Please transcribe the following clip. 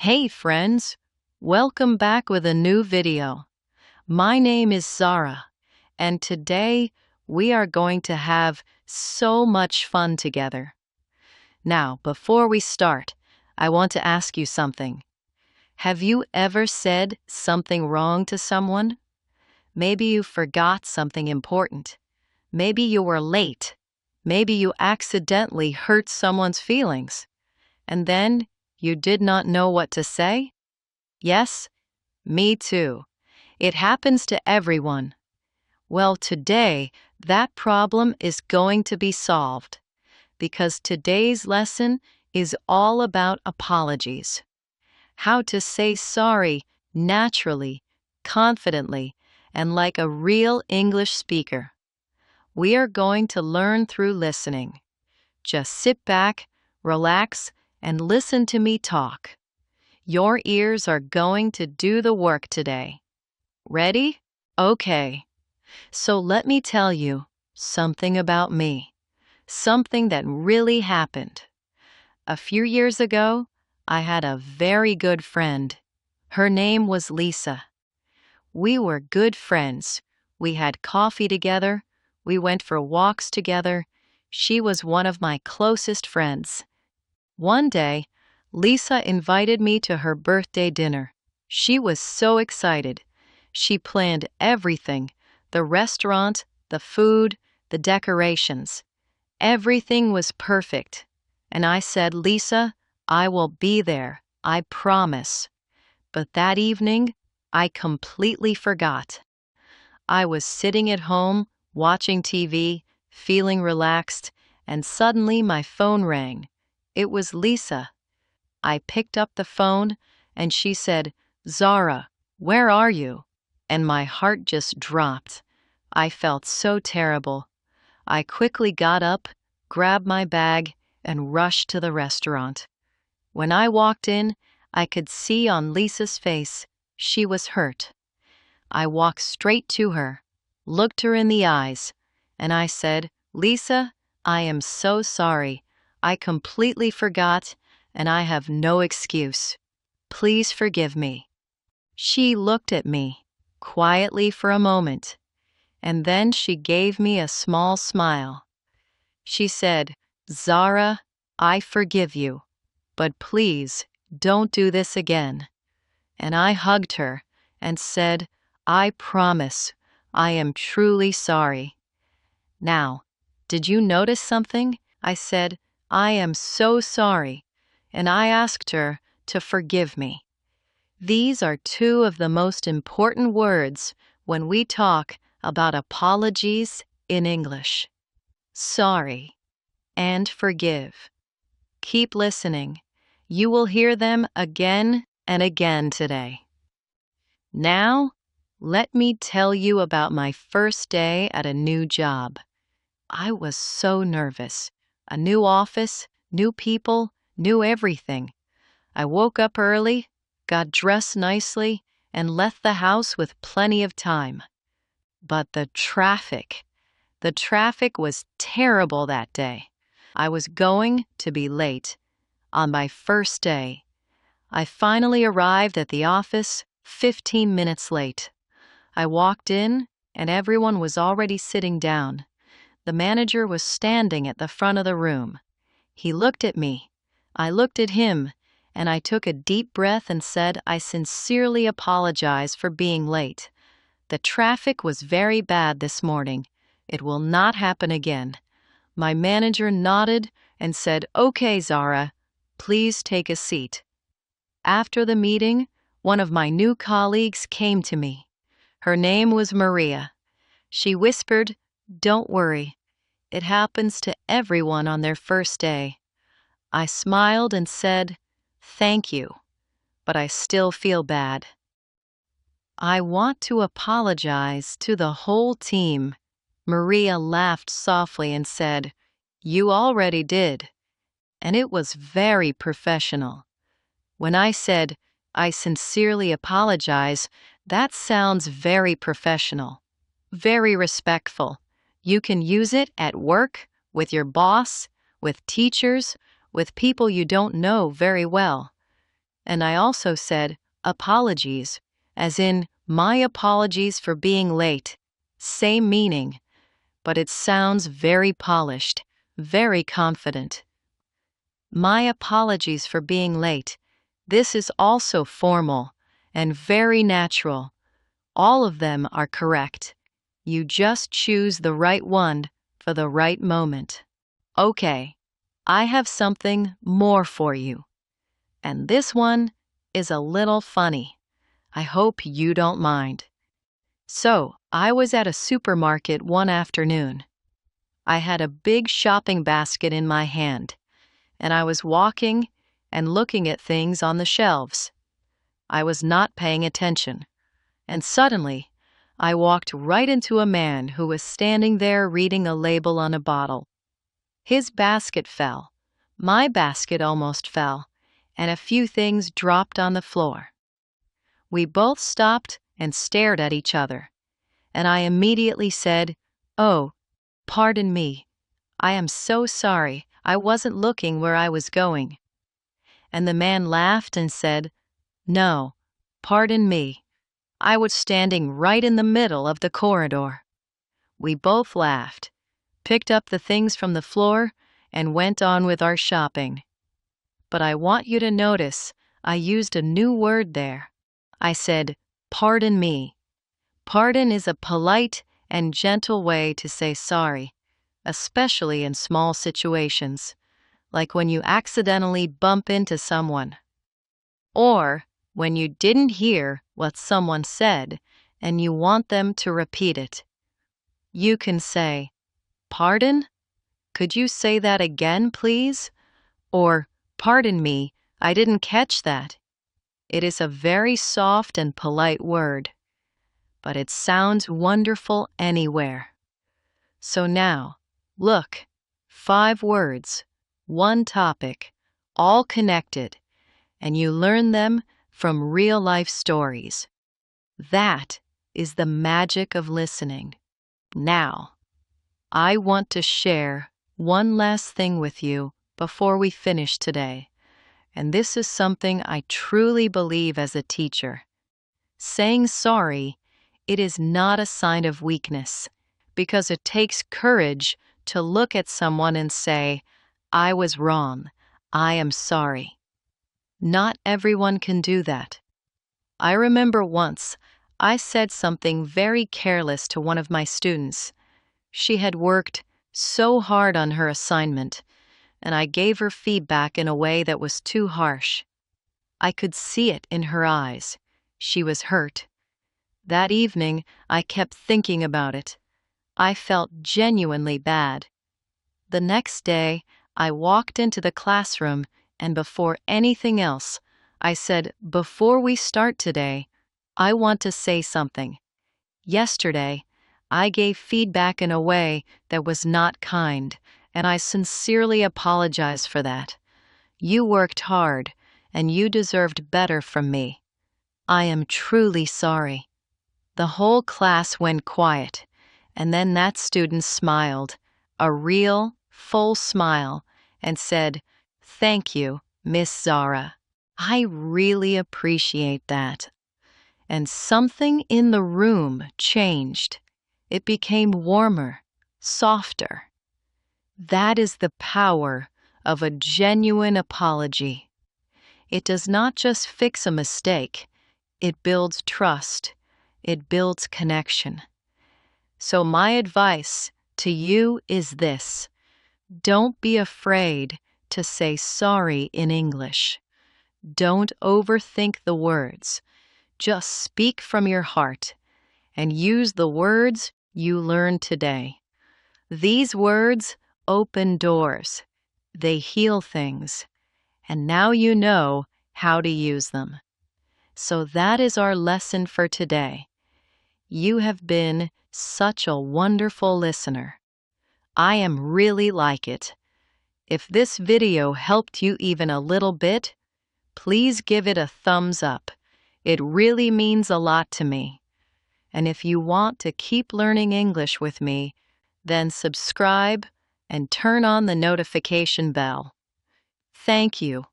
Hey friends, welcome back with a new video. My name is Zara, and today we are going to have so much fun together. Now, before we start, I want to ask you something. Have you ever said something wrong to someone? Maybe you forgot something important. Maybe you were late. Maybe you accidentally hurt someone's feelings. And then you did not know what to say? Yes, me too. It happens to everyone. Well, today, that problem is going to be solved because today's lesson is all about apologies. How to say sorry naturally, confidently, and like a real English speaker. We are going to learn through listening. Just sit back, relax, and listen to me talk. Your ears are going to do the work today. Ready? Okay. So let me tell you something about me. Something that really happened. A few years ago, I had a very good friend. Her name was Lisa. We were good friends. We had coffee together. We went for walks together. She was one of my closest friends. One day, Lisa invited me to her birthday dinner. She was so excited. She planned everything: the restaurant, the food, the decorations. Everything was perfect. And I said, "Lisa, I will be there. I promise." But that evening, I completely forgot. I was sitting at home, watching TV, feeling relaxed, and suddenly my phone rang. It was Lisa. I picked up the phone, and she said, "Zara, where are you?" And my heart just dropped. I felt so terrible. I quickly got up, grabbed my bag, and rushed to the restaurant. When I walked in, I could see on Lisa's face she was hurt. I walked straight to her, looked her in the eyes, and I said, "Lisa, I am so sorry. I completely forgot, and I have no excuse. Please forgive me." She looked at me quietly for a moment, and then she gave me a small smile. She said, "Zara, I forgive you, but please don't do this again." And I hugged her and said, "I promise, I am truly sorry." Now, did you notice something? I said, "I am so sorry," and I asked her to forgive me. These are two of the most important words when we talk about apologies in English. Sorry and forgive. Keep listening. You will hear them again and again today. Now, let me tell you about my first day at a new job. I was so nervous. A new office, new people, new everything. I woke up early, got dressed nicely, and left the house with plenty of time. But the traffic was terrible that day. I was going to be late. On my first day, I finally arrived at the office 15 minutes late. I walked in, and everyone was already sitting down. The manager was standing at the front of the room. He looked at me. I looked at him, and I took a deep breath and said, "I sincerely apologize for being late. The traffic was very bad this morning. It will not happen again." My manager nodded and said, "Okay, Zara, please take a seat." After the meeting, one of my new colleagues came to me. Her name was Maria. She whispered, "Don't worry. It happens to everyone on their first day." I smiled and said, "Thank you, but I still feel bad." "I want to apologize to the whole team." Maria laughed softly and said, "You already did." And it was very professional. When I said, "I sincerely apologize," that sounds very professional, very respectful. You can use it at work, with your boss, with teachers, with people you don't know very well. And I also said, apologies, as in, my apologies for being late. Same meaning, but it sounds very polished, very confident. My apologies for being late. This is also formal and very natural. All of them are correct. You just choose the right one for the right moment. Okay, I have something more for you. And this one is a little funny. I hope you don't mind. So, I was at a supermarket one afternoon. I had a big shopping basket in my hand, and I was walking and looking at things on the shelves. I was not paying attention, and suddenly, I walked right into a man who was standing there reading a label on a bottle. His basket fell. My basket almost fell, and a few things dropped on the floor. We both stopped and stared at each other, and I immediately said, "Oh, pardon me. I am so sorry. I wasn't looking where I was going." And the man laughed and said, "No, pardon me. I was standing right in the middle of the corridor." We both laughed, picked up the things from the floor, and went on with our shopping. But I want you to notice I used a new word there. I said, "Pardon me." Pardon is a polite and gentle way to say sorry, especially in small situations, like when you accidentally bump into someone, or when you didn't hear what someone said and you want them to repeat it. You can say, "Pardon? Could you say that again, please?" Or, "Pardon me, I didn't catch that." It is a very soft and polite word, but it sounds wonderful anywhere. So now, look, 5 words, 1 topic, all connected, and you learn them from real-life stories. That is the magic of listening. Now, I want to share one last thing with you before we finish today. And this is something I truly believe as a teacher. Saying sorry, it is not a sign of weakness, because it takes courage to look at someone and say, "I was wrong. I am sorry." Not everyone can do that. I remember once I said something very careless to one of my students. She had worked so hard on her assignment, and I gave her feedback in a way that was too harsh. I could see it in her eyes. She was hurt. That evening, I kept thinking about it. I felt genuinely bad. The next day, I walked into the classroom, and before anything else, I said, "Before we start today, I want to say something. Yesterday, I gave feedback in a way that was not kind, and I sincerely apologize for that. You worked hard, and you deserved better from me. I am truly sorry." The whole class went quiet, and then that student smiled, a real, full smile, and said, "Thank you, Miss Zara. I really appreciate that." And something in the room changed. It became warmer, softer. That is the power of a genuine apology. It does not just fix a mistake, it builds trust, it builds connection. So my advice to you is this: don't be afraid to say sorry in English. Don't overthink the words. Just speak from your heart and use the words you learned today. These words open doors. They heal things. And now you know how to use them. So that is our lesson for today. You have been such a wonderful listener. I am really like it. If this video helped you even a little bit, please give it a thumbs up. It really means a lot to me. And if you want to keep learning English with me, then subscribe and turn on the notification bell. Thank you.